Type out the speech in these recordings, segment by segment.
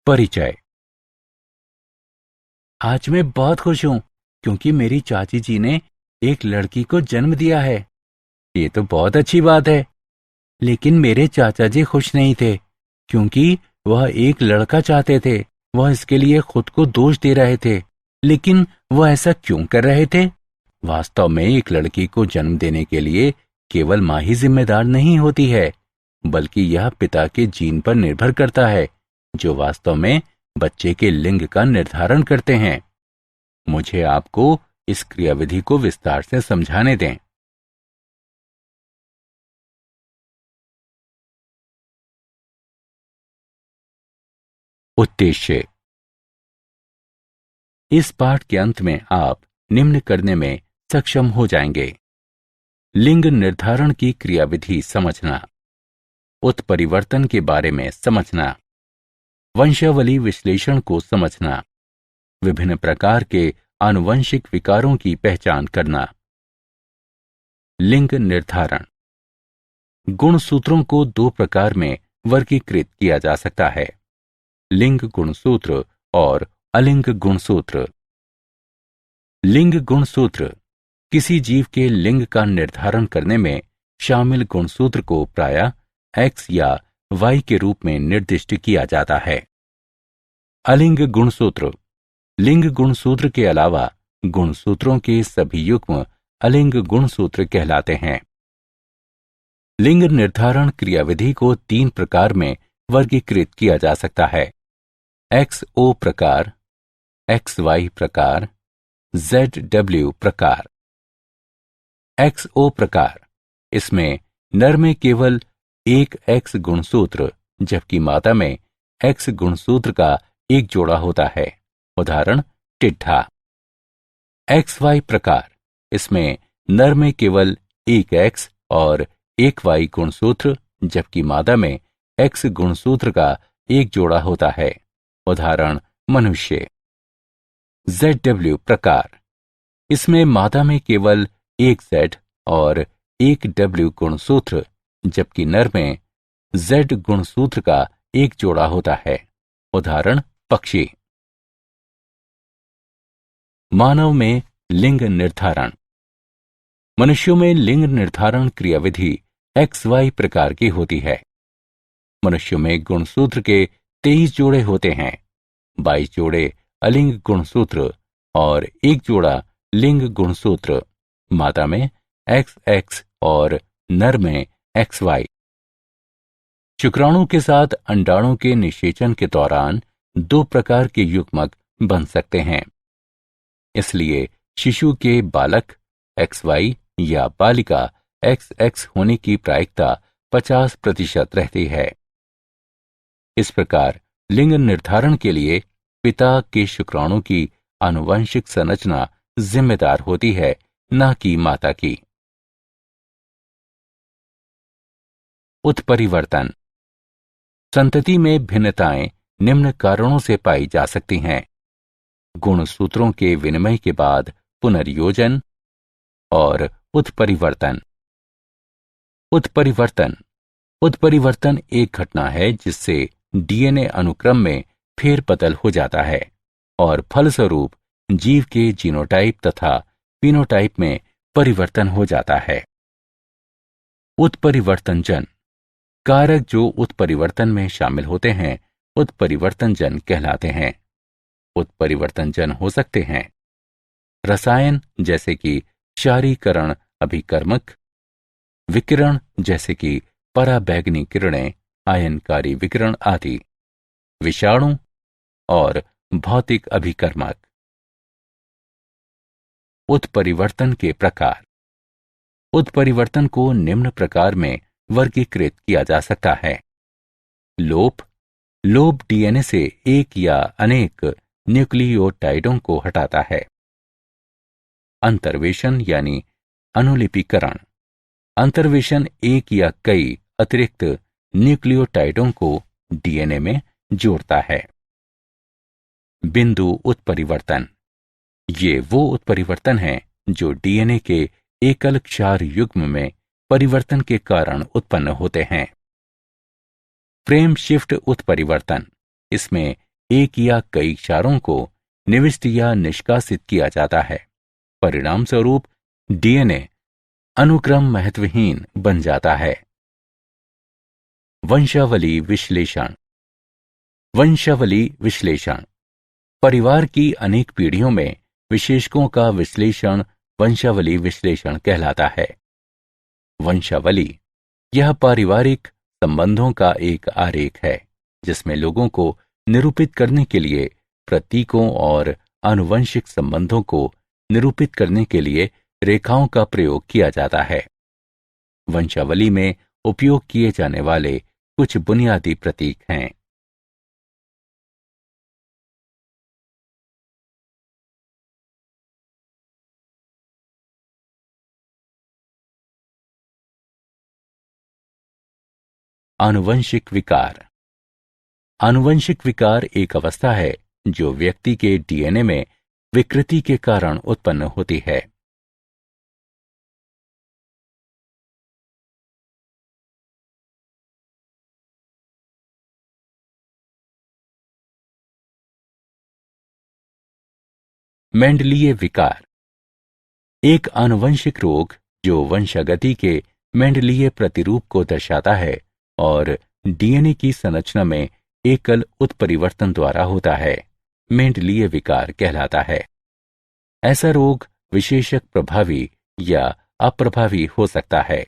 परिचय। आज मैं बहुत खुश हूं क्योंकि मेरी चाची जी ने एक लड़की को जन्म दिया है। ये तो बहुत अच्छी बात है। लेकिन मेरे चाचा जी खुश नहीं थे क्योंकि वह एक लड़का चाहते थे। वह इसके लिए खुद को दोष दे रहे थे। लेकिन वह ऐसा क्यों कर रहे थे? वास्तव में एक लड़की को जन्म देने के लिए केवल मां ही जिम्मेदार नहीं होती है, बल्कि यह पिता के जीन पर निर्भर करता है, जो वास्तव में बच्चे के लिंग का निर्धारण करते हैं। मुझे आपको इस क्रियाविधि को विस्तार से समझाने दें। उद्देश्य। इस पाठ के अंत में आप निम्न करने में सक्षम हो जाएंगे: लिंग निर्धारण की क्रियाविधि समझना, उत्परिवर्तन के बारे में समझना, वंशावली विश्लेषण को समझना, विभिन्न प्रकार के आनुवंशिक विकारों की पहचान करना। लिंग निर्धारण। गुणसूत्रों को दो प्रकार में वर्गीकृत किया जा सकता है: लिंग गुणसूत्र और अलिंग गुणसूत्र। लिंग गुणसूत्र किसी जीव के लिंग का निर्धारण करने में शामिल गुणसूत्र को प्रायः X या Y के रूप में निर्दिष्ट किया जाता है। अलिंग गुणसूत्र। लिंग गुणसूत्र के अलावा गुणसूत्रों के सभी युग्म अलिंग गुणसूत्र कहलाते हैं। लिंग निर्धारण क्रियाविधि को तीन प्रकार में वर्गीकृत किया जा सकता है: XO प्रकार, XY प्रकार, ZW प्रकार। XO प्रकार, इसमें नर में केवल एक X गुणसूत्र जबकि मादा में X गुणसूत्र का एक जोड़ा होता है, उदाहरण टिड्ढा। XY प्रकार, इसमें नर में केवल एक X और एक Y गुणसूत्र जबकि मादा में X गुणसूत्र का एक जोड़ा होता है, उदाहरण मनुष्य। ZW प्रकार, इसमें मादा में केवल एक Z और एक W गुणसूत्र जबकि नर में Z गुणसूत्र का एक जोड़ा होता है, उदाहरण पक्षी। मानव में लिंग निर्धारण। मनुष्यों में लिंग निर्धारण क्रियाविधि XY प्रकार की होती है। मनुष्यों में गुणसूत्र के 23 जोड़े होते हैं: 22 जोड़े अलिंग गुणसूत्र और एक जोड़ा लिंग गुणसूत्र, मादा में XX और नर में XY। शुक्राणु के साथ अंडाणु के निषेचन के दौरान दो प्रकार के युग्मक बन सकते हैं। इसलिए शिशु के बालक XY या बालिका XX होने की प्रायिकता 50% रहती है। इस प्रकार लिंग निर्धारण के लिए पिता के शुक्राणु की आनुवंशिक संरचना जिम्मेदार होती है, न कि माता की। उत्परिवर्तन। संतति में भिन्नताएं निम्न कारणों से पाई जा सकती हैं: गुणसूत्रों के विनिमय के बाद पुनर्योजन और उत्परिवर्तन। उत्परिवर्तन। उत्परिवर्तन एक घटना है जिससे DNA अनुक्रम में फेरबदल हो जाता है और फलस्वरूप जीव के जीनोटाइप तथा फिनोटाइप में परिवर्तन हो जाता है। उत्परिवर्तनजन कारक जो उत्परिवर्तन में शामिल होते हैं उत्परिवर्तनजन कहलाते हैं। उत्परिवर्तनजन हो सकते हैं रसायन जैसे कि क्षारीकरण अभिकर्मक, विकिरण जैसे कि पराबैंगनी किरणें, आयनकारी विकिरण आदि, विषाणु और भौतिक अभिकर्मक। उत्परिवर्तन के प्रकार। उत्परिवर्तन को निम्न प्रकार में वर्गीकृत किया जा सकता है: लोप। लोप DNA से एक या अनेक न्यूक्लियोटाइडों को हटाता है। अंतर्वेशन यानी अनुलिपीकरण। अंतर्वेशन एक या कई अतिरिक्त न्यूक्लियोटाइडों को DNA में जोड़ता है। बिंदु उत्परिवर्तन। ये वो उत्परिवर्तन हैं जो DNA के एकल क्षार युग्म में परिवर्तन के कारण उत्पन्न होते हैं। फ्रेम शिफ्ट उत्परिवर्तन। इसमें एक या कई क्षारों को निविष्ट या निष्कासित किया जाता है। परिणाम स्वरूप डीएनए अनुक्रम महत्वहीन बन जाता है। वंशावली विश्लेषण। वंशावली विश्लेषण परिवार की अनेक पीढ़ियों में विशेषकों का विश्लेषण वंशावली विश्लेषण कहलाता है। वंशावली यह पारिवारिक संबंधों का एक आरेख है जिसमें लोगों को निरूपित करने के लिए प्रतीकों और आनुवंशिक संबंधों को निरूपित करने के लिए रेखाओं का प्रयोग किया जाता है। वंशावली में उपयोग किए जाने वाले कुछ बुनियादी प्रतीक हैं। आनुवंशिक विकार। आनुवंशिक विकार एक अवस्था है जो व्यक्ति के डीएनए में विकृति के कारण उत्पन्न होती है। मेंडलीय विकार एक आनुवंशिक रोग जो वंशागति के मेंडलीय प्रतिरूप को दर्शाता है और डीएनए की संरचना में एकल उत्परिवर्तन द्वारा होता है, मेंडलीय विकार कहलाता है। ऐसा रोग विशेषक प्रभावी या अप्रभावी हो सकता है।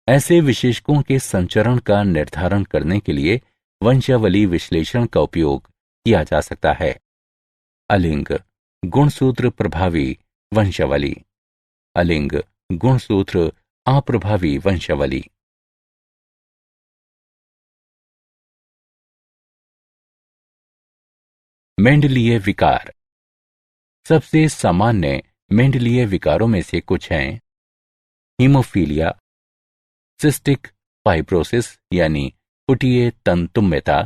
ऐसे विशेषकों के संचरण का निर्धारण करने के लिए वंशावली विश्लेषण का उपयोग किया जा सकता है। अलिंग गुणसूत्र प्रभावी वंशावली। अलिंग गुणसूत्र अप्रभावी वंशावली। मेंडलीय विकार सबसे सामान्य मेंडलीय विकारों में से कुछ हैं हीमोफीलिया, सिस्टिक फाइब्रोसिस यानी फुटिए तंतुम्यता,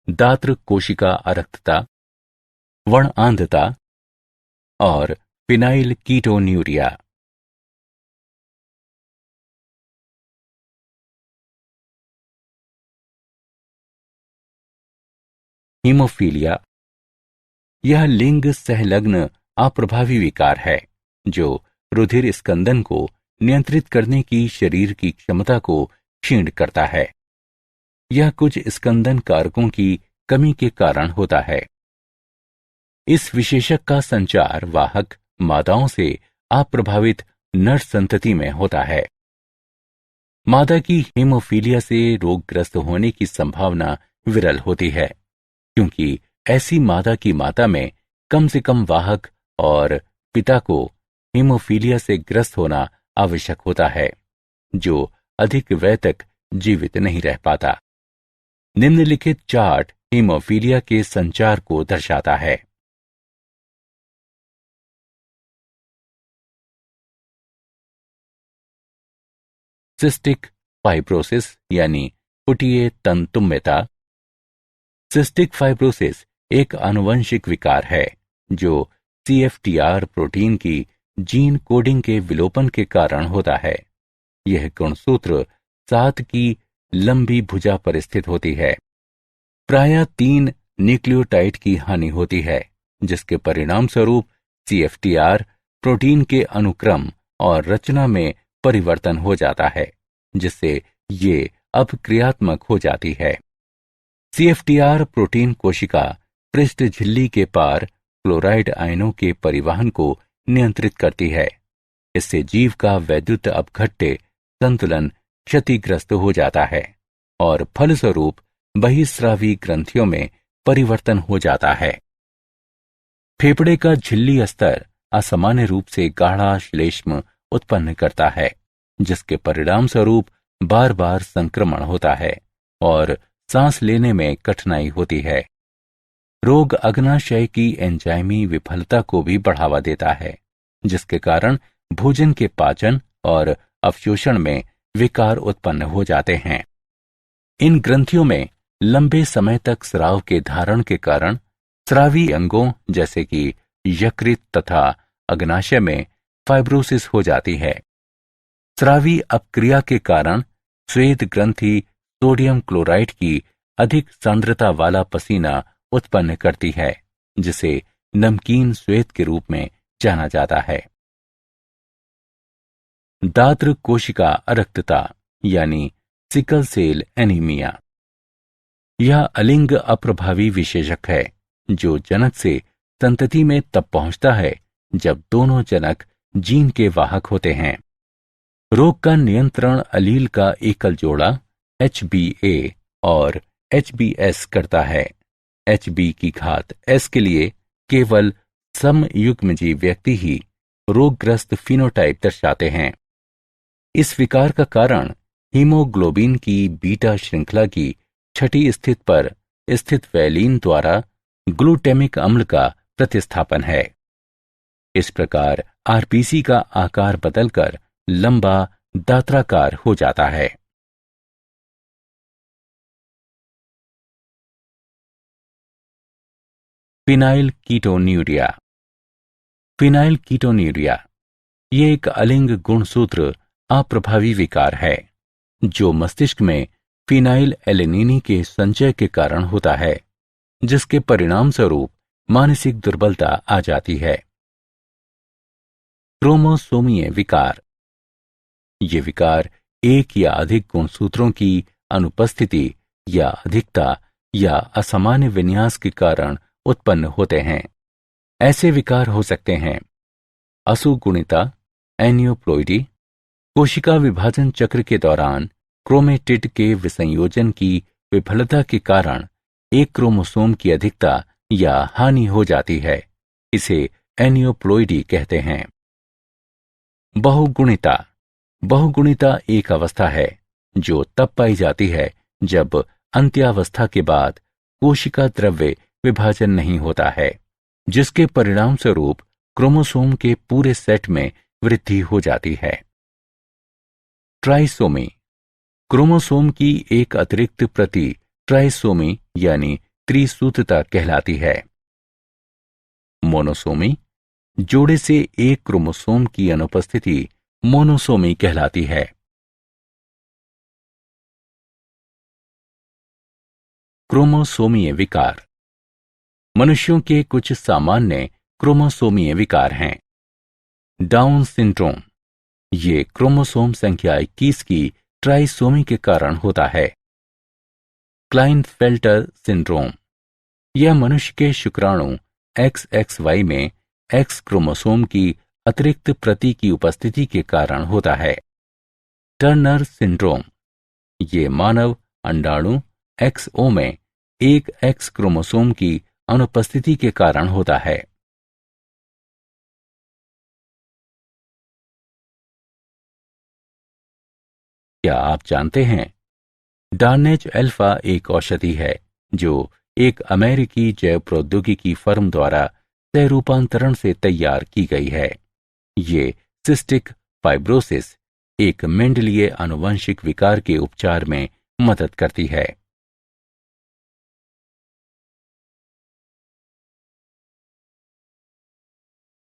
दात्र कोशिका अरक्तता, वर्णआंधता और फिनाइल कीटोन्यूरिया। हीमोफीलिया यह लिंग सहलग्न अप्रभावी विकार है जो रुधिर स्कंदन को नियंत्रित करने की शरीर की क्षमता को क्षीण करता है। यह कुछ स्कंदन कारकों की कमी के कारण होता है। इस विशेषक का संचार वाहक मादाओं से अप्रभावित नर संतति में होता है। मादा की हीमोफीलिया से रोगग्रस्त होने की संभावना विरल होती है क्योंकि ऐसी मादा की माता में कम से कम वाहक और पिता को हीमोफीलिया से ग्रस्त होना आवश्यक होता है जो अधिक वय तक जीवित नहीं रह पाता। निम्नलिखित चार्ट हीमोफीलिया के संचार को दर्शाता है। सिस्टिक फाइब्रोसिस यानी फुटिए तंतुम्यता। सिस्टिक फाइब्रोसिस एक आनुवंशिक विकार है जो CFTR प्रोटीन की जीन कोडिंग के विलोपन के कारण होता है। यह गुणसूत्र 7 की लंबी भुजा पर स्थित होती है। प्रायः 3 न्यूक्लियोटाइड की हानि होती है जिसके परिणाम स्वरूप CFTR प्रोटीन के अनुक्रम और रचना में परिवर्तन हो जाता है जिससे ये अब क्रियात्मक हो जाती है। CFTR प्रोटीन कोशिका पृष्ठ झिल्ली के पार क्लोराइड आयनों के परिवहन को नियंत्रित करती है। इससे जीव का वैद्युत अपघट्य संतुलन क्षतिग्रस्त हो जाता है और फलस्वरूप बहिस्रावी ग्रंथियों में परिवर्तन हो जाता है। फेफड़े का झिल्ली स्तर असामान्य रूप से गाढ़ा श्लेष्म उत्पन्न करता है जिसके परिणाम स्वरूप बार बार संक्रमण होता है और सांस लेने में कठिनाई होती है। रोग अग्नाशय की एंजाइमी विफलता को भी बढ़ावा देता है जिसके कारण भोजन के पाचन और अवशोषण में विकार उत्पन्न हो जाते हैं। इन ग्रंथियों में लंबे समय तक स्राव के धारण के कारण स्रावी अंगों जैसे कि यकृत तथा अग्नाशय में फाइब्रोसिस हो जाती है। स्रावी अपक्रिया के कारण श्वेत ग्रंथि सोडियम क्लोराइड की अधिक सांद्रता वाला पसीना उत्पन्न करती है, जिसे नमकीन श्वेत के रूप में जाना जाता है। दात्र कोशिका अरक्तता यानी सिकल सेल एनीमिया। यह अलिंग अप्रभावी विशेषक है जो जनक से संतति में तब पहुंचता है जब दोनों जनक जीन के वाहक होते हैं। रोग का नियंत्रण अलील का एकल जोड़ा HbA और HbS करता है। Hb की घात S के लिए केवल समयुग्मजीव व्यक्ति ही रोगग्रस्त फिनोटाइप दर्शाते हैं। इस विकार का कारण हीमोग्लोबिन की बीटा श्रृंखला की छठी स्थिति पर स्थित वैलीन द्वारा ग्लूटेमिक अम्ल का प्रतिस्थापन है। इस प्रकार आरबीसी का आकार बदलकर लंबा दात्राकार हो जाता है। Phenyl ketonuria. फिनाइल कीटोन्यूरिया ये एक अलिंग गुणसूत्र अप्रभावी विकार है जो मस्तिष्क में फिनाइल एलेनिनी के संचय के कारण होता है, जिसके परिणाम स्वरूप मानसिक दुर्बलता आ जाती है। क्रोमोसोमीय विकार। ये विकार एक या अधिक गुणसूत्रों की अनुपस्थिति या अधिकता या असामान्य विन्यास के कारण उत्पन्न होते हैं। ऐसे विकार हो सकते हैं असुगुणिता, एनियोप्लोइडी, कोशिका विभाजन चक्र के दौरान क्रोमेटिड के विसंयोजन की विफलता के कारण एक क्रोमोसोम की अधिकता या हानि हो जाती है। इसे एनियोप्लोइडी कहते हैं। बहुगुणिता। बहुगुणिता एक अवस्था है जो तब पाई जाती है जब अंत्यावस्था के बाद कोशिका द्रव्य विभाजन नहीं होता है, जिसके परिणाम स्वरूप क्रोमोसोम के पूरे सेट में वृद्धि हो जाती है। ट्राइसोमी। क्रोमोसोम की एक अतिरिक्त प्रति ट्राइसोमी यानी त्रिसूत्रता कहलाती है। मोनोसोमी। जोड़े से एक क्रोमोसोम की अनुपस्थिति मोनोसोमी कहलाती है। क्रोमोसोमीय विकार। मनुष्यों के कुछ सामान्य क्रोमोसोमीय विकार हैं। Down syndrome. ये क्रोमोसोम संख्या 21 की ट्राइसोमी के कारण होता है। Klinefelter syndrome. यह मनुष्य के शुक्राणु XXY में X क्रोमोसोम की अतिरिक्त प्रति की उपस्थिति के कारण होता है। Turner syndrome. ये मानव अंडाणु XO में एक X क्रोमोसोम की अनुपस्थिति के कारण होता है। क्या आप जानते हैं डार्नेज अल्फा एक औषधि है जो एक अमेरिकी जैव प्रौद्योगिकी फर्म द्वारा सह रूपांतरण से तैयार की गई है। ये सिस्टिक फाइब्रोसिस, एक मेंडलीय आनुवंशिक विकार के उपचार में मदद करती है।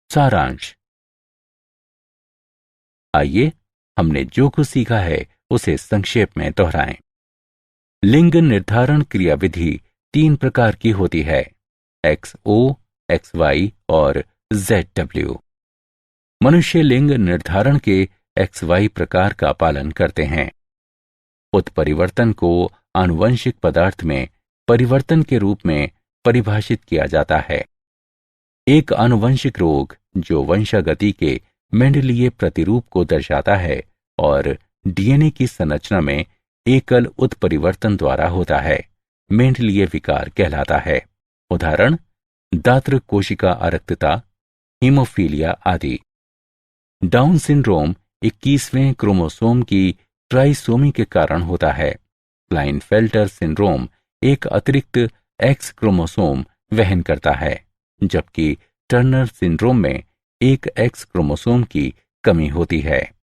सारांश। आइए हमने जो कुछ सीखा है उसे संक्षेप में दोहराएं। लिंग निर्धारण क्रियाविधि 3 प्रकार की होती है, XO, XY और ZW। मनुष्य लिंग निर्धारण के XY प्रकार का पालन करते हैं। उत्परिवर्तन को आनुवंशिक पदार्थ में परिवर्तन के रूप में परिभाषित किया जाता है। एक आनुवंशिक रोग जो वंशागति के मेंडलीय प्रतिरूप को दर्शाता है और डीएनए की संरचना में एकल उत्परिवर्तन द्वारा होता है, मेंडलीय विकार कहलाता है। उदाहरण दात्र कोशिका अरक्तता, हीमोफीलिया आदि। डाउन सिंड्रोम 21वें क्रोमोसोम की ट्राइसोमी के कारण होता है। क्लाइनफेल्टर सिंड्रोम एक अतिरिक्त X क्रोमोसोम वहन करता है, जबकि टर्नर सिंड्रोम में एक X क्रोमोसोम की कमी होती है।